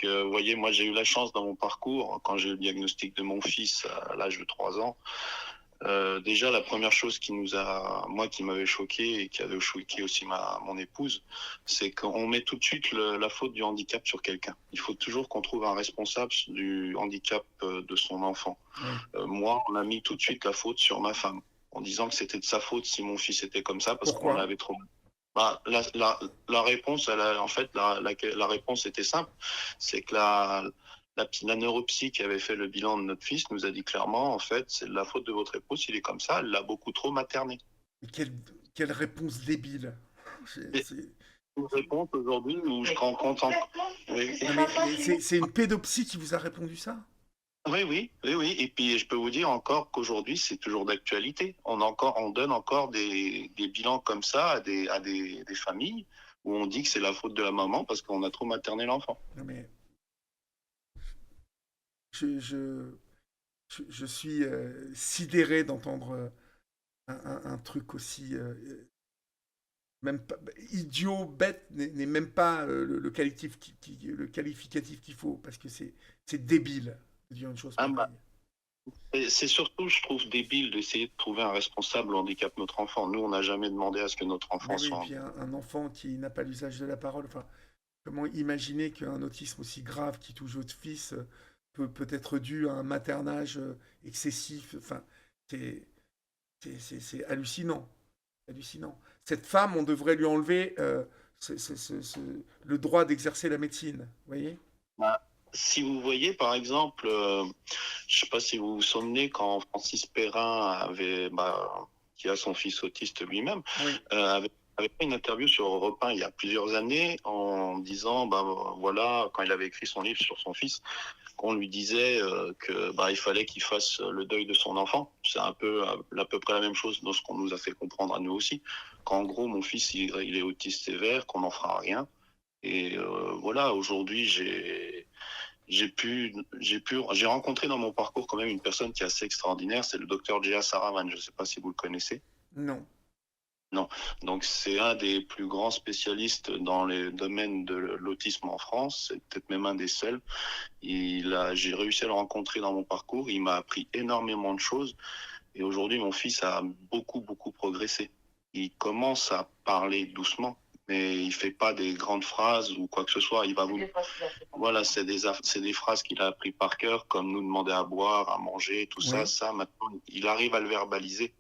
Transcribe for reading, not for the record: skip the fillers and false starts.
Vous voyez, moi, j'ai eu la chance dans mon parcours, quand j'ai eu le diagnostic de mon fils à l'âge de 3 ans, déjà, la première chose qui m'avait choqué et qui avait choqué aussi mon épouse, c'est qu'on met tout de suite la faute du handicap sur quelqu'un. Il faut toujours qu'on trouve un responsable du handicap de son enfant. Oui. Moi, on a mis tout de suite la faute sur ma femme, en disant que c'était de sa faute si mon fils était comme ça, parce qu'on Pourquoi? l'avait trop. Bah, la réponse, en fait, la réponse était simple. C'est que la neuropsy qui avait fait le bilan de notre fils nous a dit clairement, en fait, c'est de la faute de votre épouse, il est comme ça, elle l'a beaucoup trop materné. Mais quelle réponse débile. C'est, Et c'est- une réponse aujourd'hui où je rends compte oui. Non mais c'est une pédopsie qui vous a répondu ça? Oui, oui, oui, oui. Et puis, je peux vous dire encore qu'aujourd'hui, c'est toujours d'actualité. On donne encore des bilans comme ça à des familles où on dit que c'est la faute de la maman parce qu'on a trop materné l'enfant. Non mais je, je, je suis sidéré d'entendre un truc aussi même pas, idiot, bête n'est même pas le le qualificatif qu'il faut parce que c'est débile de dire une chose Ah, bah, pareille. et c'est surtout, je trouve, débile d'essayer de trouver un responsable au handicap de notre enfant. Nous, on n'a jamais demandé à ce que notre Mais enfant oui, et soit puis un enfant qui n'a pas l'usage de la parole, enfin, comment imaginer qu'un autisme aussi grave qui touche votre fils peut être dû à un maternage excessif, enfin, c'est c'est hallucinant, hallucinant. Cette femme, on devrait lui enlever le droit d'exercer la médecine, vous voyez? Bah, si vous voyez, par exemple, je ne sais pas si vous vous souvenez quand Francis Perrin qui a son fils autiste lui-même, Oui, avait fait une interview sur Europe 1 il y a plusieurs années en disant, bah, voilà, quand il avait écrit son livre sur son fils, qu'on lui disait que il fallait qu'il fasse le deuil de son enfant. C'est un peu à peu près la même chose dans ce qu'on nous a fait comprendre à nous aussi. Qu'en gros, mon fils, il est autiste sévère, qu'on n'en fera rien. Et voilà, aujourd'hui, j'ai rencontré dans mon parcours quand même une personne qui est assez extraordinaire, c'est le docteur Jia Saravan. Je ne sais pas si vous le connaissez. non. Non. Donc c'est un des plus grands spécialistes dans les domaines de l'autisme en France, c'est peut-être même un des seuls. J'ai réussi à le rencontrer dans mon parcours, il m'a appris énormément de choses et aujourd'hui mon fils a beaucoup beaucoup progressé. Il commence à parler doucement, mais il fait pas des grandes phrases ou quoi que ce soit. Voilà, c'est des phrases qu'il a appris par cœur, comme nous demander à boire, à manger, tout ça. Oui. Ça, maintenant, il arrive à le verbaliser.